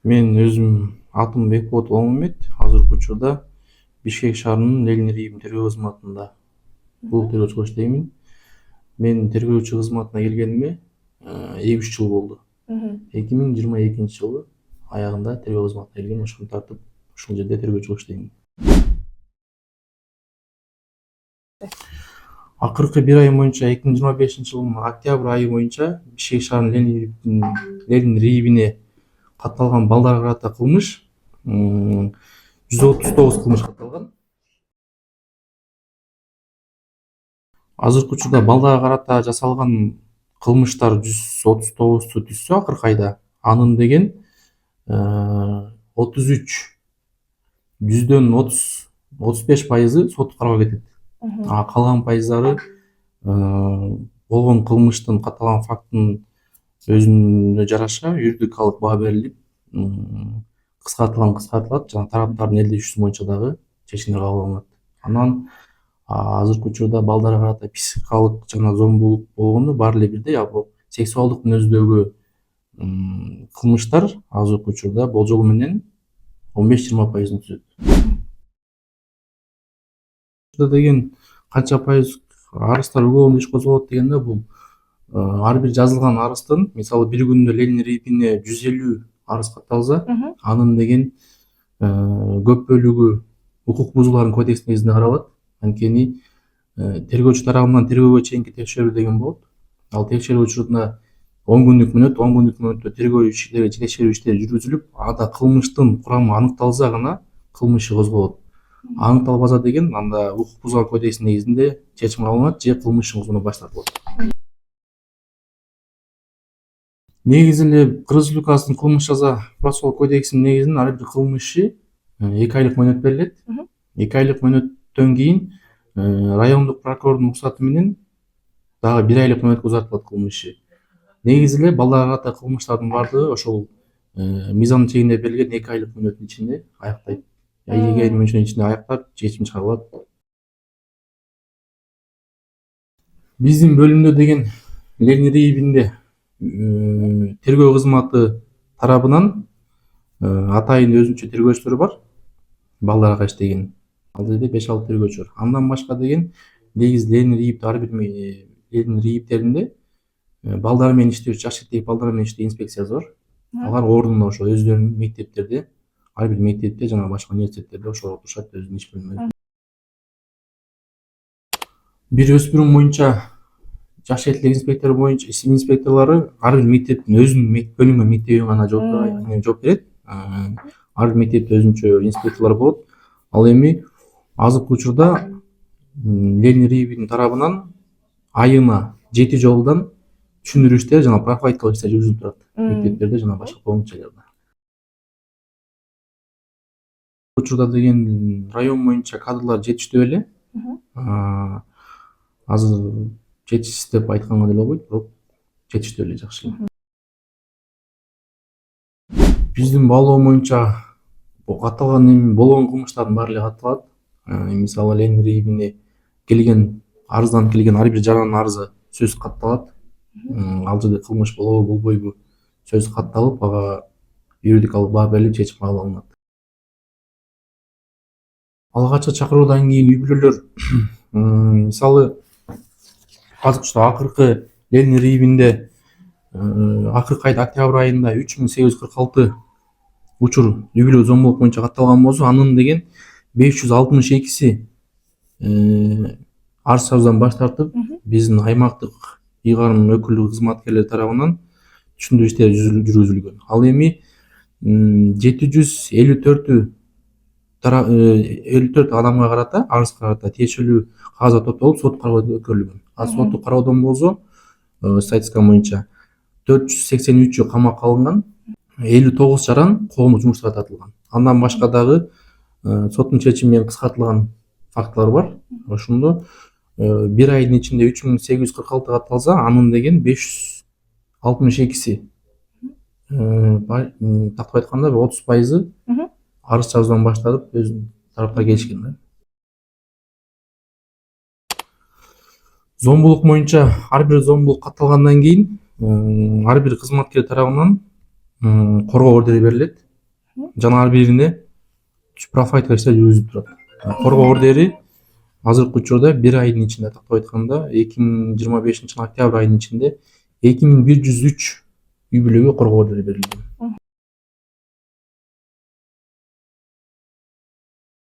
Мен өзүм атым Бекболот Уланмамет. Азыркы учурда Бишкек шаарынын Ленин РИИБ тергөө кызматында бул тергөөчү болуп иштеймин. Мен тергөөчү кызматына келгениме 2-3 жыл болду. 2022-жылы аягында тергөө кызматына келген, ошону тартып ушул жерде тергөөчү болуп иштеймин. Акыркы бир ай боюнча 2025-жылдын октябрь айы боюнча Бишкек шаарынын Ленин РИИБине катталган балдарга карата кылмыш 139 кылмыш катталган. Азыркы учурда балдарга карата жасалган кылмыштар 139 түзсө акыркы айда, анын деген 33 жүздөн 35% соттук кароого кетет. Калган пайыздары болгон кылмыштын, катталган фактынын өзүнө жараша юридикалык баа берилип, кыскартылат жана тараптардын элдешүүсү боюнча дагы чечимдер кабыл алынат. Анан азыркы учурда балдарга карата психикалык жана зомбулук болгону баары эле бирдей, а бул сексуалдык мүнөздөгү кылмыштар азыркы учурда болжол менен 15-20% түзөт. Деген канча пайыз арыздар уголовный иш козголот дегенде, бул ар бир жазылган арыздын, мисалы бир күндө Ленин РИИБине 150 арыз катталса, анын деген көп бөлүгү укук бузуулардын кодекс негизинде каралат. Анткени тергөөчү тарабынан тергөөгө чейинки текшерүү деген болот. Ал текшерүү учурунда 10 күндүк мөөнөттө тергөө иштери, текшерүү иштери жүргүзүлүп, анда кылмыштын курамы аныкталса гана кылмыш иши козголот. Аныкталбаса деген, анда укук бузуулар кодекси негизинде чечим кабыл алынат же кылмыш ишин козгонуу баш тартылат. Негизи эле Кыргыз Республикасынын кылмыш жаза процессуалдык кодексинин негизинде ар бир кылмыш иши 2 айлык мөөнөт берилет. 2 айлык мөөнөттөн кийин райондук прокурордун уруксаты менен дагы 1 айлык мөөнөткө узартылат кылмыш иши. Негизи эле балдарга карата кылмыштардын баардыгы ошол мыйзам чегинде берилген 2 айлык мөөнөттүн ичинде аяктайт. 2 айлык мөөнөттүн ичинде аяктап чечим чыгарылат. Биздин бөлүмдө деген Ленин РИИБинде тергөө кызматы тарабынан атайын өзүнчө тергөөчүлөр бар, балдарга иштеген. Ал жерде 5-6 тергөөчү бар. Андан башка деген негизи Ленин РИИБде ар бир Ленин РИИБдеринде балдар менен иштөөчү, жаш жеттеги балдар менен иштөө инспекциясы бар. Алар ордунда ошо өздөрүнүн мектептерде, ар бир мектепте жана башка университеттерде ошол отурушат, өзүнүн иш бөлмөлөрүндө. Бир өспүрүм боюнча жаш жеттеги инспекторлору ар бир мектептин өзүнүн бөлүнгөн мектебине гана жооп берет. Ар бир мектепте өзүнчө инспекторлор болот. Ал эми азыркы учурда Ленин РИИБинин тарабынан айына 7 жолдон түшүндүрүү иштери жана профилактикалык иштер жүргүзүлүп турат мектептерде жана башка коомдук жайларда. Учурда деген район боюнча кадрлар жетиштүү эле. Азыр жетишсиз деп айтканга деле болбойт, бирок жетиштүү эле, жакшы эле. Биздин баалоо боюнча катталган болгон кылмыштардын баары эле катталат. Мисалы Ленин РИИБине келген арызданып келген ар бир жарандын арызы сөзсүз катталат. Ал жерде кылмыш болобу болбойбу сөзсүз катталып, ага юридикалык баа берилип чечим кабыл алынат. Алгачкы чакыруудан кийин үй бүлөлөр мисалы акыркы Ленин РИИБинде акыркы айда октябрь айында 3846 учур үй бүлө зомбулук боюнча катталган болсо, анын деген 562си арыз чабуудан баш тартып, биздин аймактык ыйгарым өкүлдүк кызматкерлери тарабынан түшүндүрүү иштери жүргүзүлгөн. Ал эми 754 адамга карата, арызга карата тиешелүү кагаздар топтолуп соттук кароого өткөрүлгөн. Соттук кароодон болсо, статистика боюнча 483 камакка алынган, 59 жаран коомдук жумуштарга тартылган. Андан башка дагы соттун чечими менен кыскартылган фактылар бар. Ошондо бир айдын ичинде 3846 катталса, анын деген 562си тактап айтканда 30% арыз чабуудан башталып, өзүнүн тараптар келишкен. Зомбулук боюнча ар бир зомбулук катталгандан кийин ар бир кызматкер тарабынан коргоо ордери берилет. жана ар бирине профайлдык иштер жүргүзүлүп турат. Коргоо ордери азыркы учурда 1 айдын ичинде, тактап айтканда 2025 жылы октябрь айынын ичинде 2103 үй бүлөгө коргоо ордери берилген.